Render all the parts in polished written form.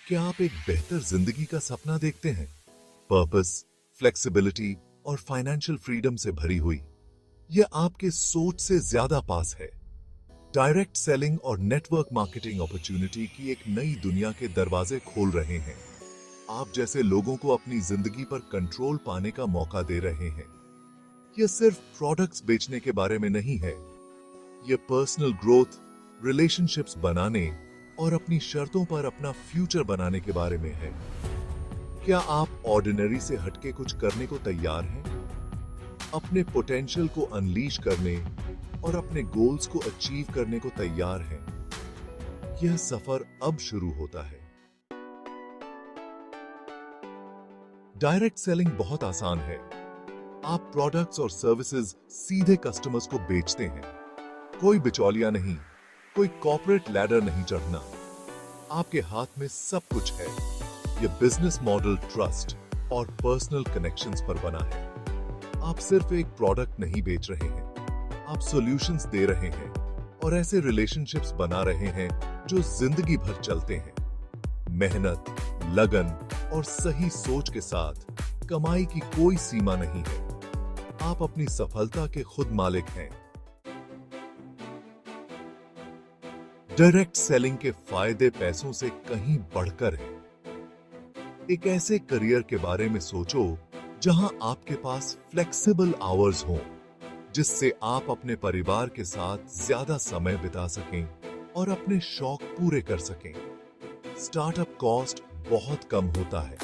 क्या आप एक बेहतर जिंदगी का सपना देखते हैं? पर्पस, फ्लेक्सिबिलिटी और फाइनेंशियल फ्रीडम से भरी हुई। यह आपके सोच से ज्यादा पास है। डायरेक्ट सेलिंग और नेटवर्क मार्केटिंग अपॉर्चुनिटी की एक नई दुनिया के दरवाजे खोल रहे हैं। आप जैसे लोगों को अपनी जिंदगी पर कंट्रोल पाने का मौका दे रहे हैं। यह सिर्फ प्रोडक्ट्स बेचने के बारे में नहीं है। यह पर्सनल ग्रोथ, रिलेशनशिप्स बनाने और अपनी शर्तों पर अपना फ्यूचर बनाने के बारे में है। क्या आप ऑर्डिनरी से हटके कुछ करने को तैयार हैं? अपने पोटेंशियल को अनलीश करने और अपने गोल्स को अचीव करने को तैयार हैं? यह सफर अब शुरू होता है। डायरेक्ट सेलिंग बहुत आसान है। आप प्रोडक्ट्स और सर्विसेज सीधे कस्टमर्स को बेचते हैं। कोई बिचौलिया नहीं, कोई कॉर्पोरेट लैडर नहीं चढ़ना। आपके हाथ में सब कुछ है। यह बिजनेस मॉडल ट्रस्ट और पर्सनल कनेक्शंस पर बना है। आप सिर्फ एक प्रोडक्ट नहीं बेच रहे हैं, आप सॉल्यूशंस दे रहे हैं और ऐसे रिलेशनशिप्स बना रहे हैं जो जिंदगी भर चलते हैं। मेहनत, लगन और सही सोच के साथ कमाई की कोई सीमा नहीं है। आप अपनी सफलता के खुद मालिक हैं। डायरेक्ट सेलिंग के फायदे पैसों से कहीं बढ़कर हैं। एक ऐसे करियर के बारे में सोचो जहां आपके पास फ्लेक्सिबल आवर्स हों, जिससे आप अपने परिवार के साथ ज्यादा समय बिता सकें और अपने शौक पूरे कर सकें। स्टार्टअप कॉस्ट बहुत कम होता है,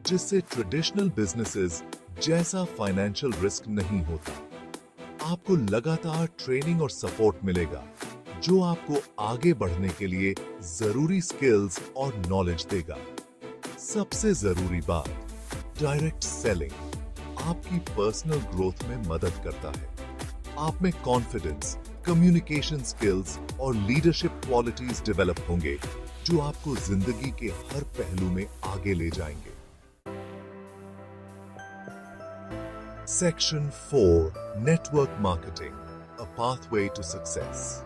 जिससे ट्रेडिशनल बिजनेसेस जैसा फाइनेंशियल रिस्क नहीं होता। आपको लगातार ट्रेनिंग और सपोर्ट मिलेगा, जो आपको आगे बढ़ने के लिए जरूरी स्किल्स और नॉलेज देगा। सबसे जरूरी बात, डायरेक्ट सेलिंग आपकी पर्सनल ग्रोथ में मदद करता है। आप में कॉन्फिडेंस, कम्युनिकेशन स्किल्स और लीडरशिप क्वालिटीज डेवलप होंगे, जो आपको जिंदगी के हर पहलू में आगे ले जाएंगे। Section 4, network marketing, a pathway to success.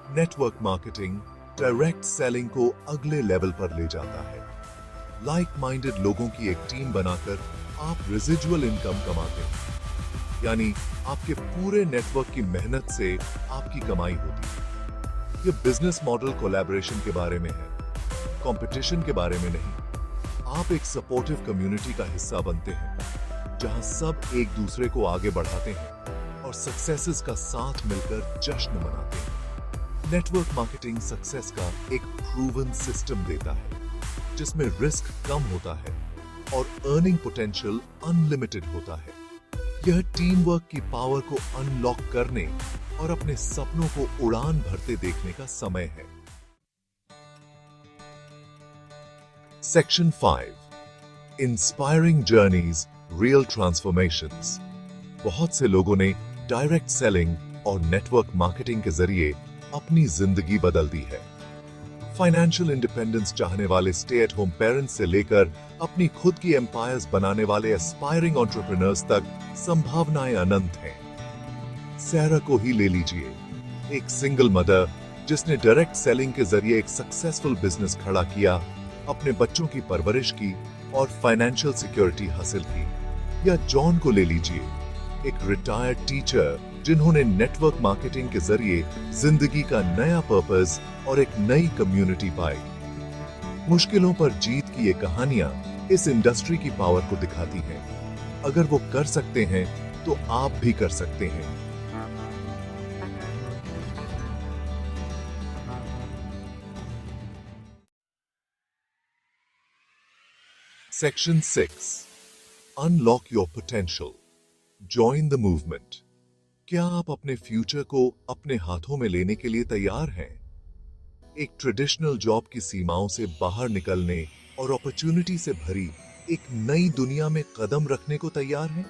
Network marketing direct selling को अगले लेवल पर ले जाता है। लाइक माइंडेड लोगों की एक टीम बनाकर आप रेजिडुअल इनकम कमाते हैं, यानी आपके पूरे नेटवर्क की मेहनत से आपकी कमाई होती है। यह बिजनेस मॉडल कोलैबोरेशन के बारे में है, कंपटीशन के बारे में नहीं। आप एक सपोर्टिव कम्युनिटी का हिस्सा बनते हैं, जहां सब एक दूसरे को आगे बढ़ाते हैं और सक्सेसेस का साथ मिलकर जश्न मनाते हैं। नेटवर्क मार्केटिंग सक्सेस का एक प्रूवन सिस्टम देता है, जिसमें रिस्क कम होता है और अर्निंग पोटेंशियल अनलिमिटेड होता है। यह टीम वर्क की पावर को अनलॉक करने और अपने सपनों को उड़ान भरते देखने का समय है। Section 5, inspiring journeys, real transformations. बहुत से लोगों ने डायरेक्ट सेलिंग और नेटवर्क मार्केटिंग के जरिए अपनी जिंदगी बदल दी है। फाइनेंशियल इंडिपेंडेंस चाहने वाले स्टे एट होम पेरेंट्स से लेकर अपनी खुद की एम्पायर्स बनाने वाले एस्पायरिंग एंटरप्रेन्योर्स तक संभावनाएं अनंत हैं। सैरा को ही ले लीजिए, एक सिंगल मदर जिसने डायरेक्ट सेलिंग के जरिए एक सक्सेसफुल बिजनेस खड़ा किया, अपने बच्चों की परवरिश की और फाइनेंशियल सिक्योरिटी हासिल की। या जॉन को ले लीजिए, एक रिटायर्ड टीचर जिन्होंने नेटवर्क मार्केटिंग के जरिए जिंदगी का नया पर्पस और एक नई कम्युनिटी पाई। मुश्किलों पर जीत की ये कहानियां इस इंडस्ट्री की पावर को दिखाती हैं। अगर वो कर सकते हैं तो आप भी कर सकते हैं। Section 6, unlock your potential, join the movement. क्या आप अपने फ्यूचर को अपने हाथों में लेने के लिए तैयार हैं? एक ट्रेडिशनल जॉब की सीमाओं से बाहर निकलने और अपॉर्चुनिटी से भरी एक नई दुनिया में कदम रखने को तैयार हैं?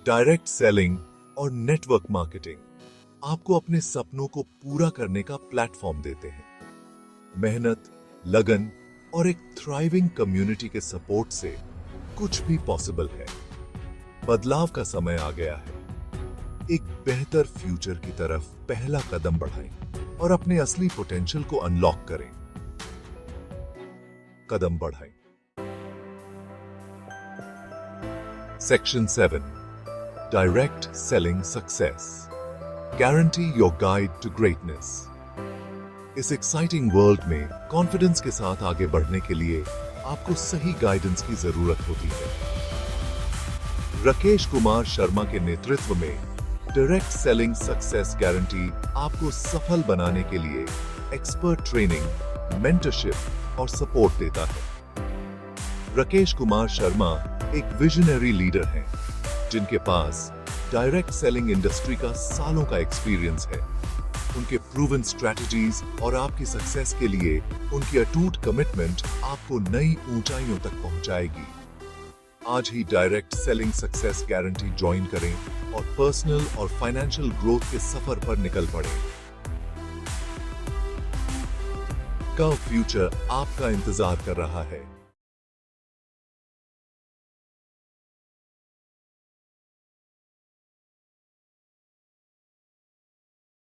डायरेक्ट सेलिंग और नेटवर्क मार्केटिंग आपको अपने सपनों को पूरा करने का प्लेटफॉर्म देते हैं। मेहनत, लगन और एक थ्राइविंग कम्युनिटी के सपोर्ट से कुछ भी पॉसिबल है। बदलाव का समय आ गया है। एक बेहतर फ्यूचर की तरफ पहला कदम बढ़ाएं और अपने असली पोटेंशियल को अनलॉक करें। कदम बढ़ाएं। Section 7 direct selling success, guarantee your guide to greatness. इस एक्साइटिंग वर्ल्ड में कॉन्फिडेंस के साथ आगे बढ़ने के लिए आपको सही गाइडेंस की जरूरत होती है। राकेश कुमार शर्मा के नेतृत्व में डायरेक्ट सेलिंग सक्सेस गारंटी आपको सफल बनाने के लिए एक्सपर्ट ट्रेनिंग, मेंटरशिप और सपोर्ट देता है। राकेश कुमार शर्मा एक विजनरी लीडर हैं, जिनके पास डायरेक्ट सेलिंग इंडस्ट्री का सालों का एक्सपीरियंस है। उनके प्रूवन स्ट्रैटेजीज और आपकी सक्सेस के लिए उनकी अटूट कमिटमेंट आपको नई ऊंचाइयों तक पहुंचाएगी। आज ही direct selling success guarantee join करें और पर्सनल और फाइनेंशियल ग्रोथ के सफर पर निकल पड़े। का फ्यूचर आपका इंतजार कर रहा है।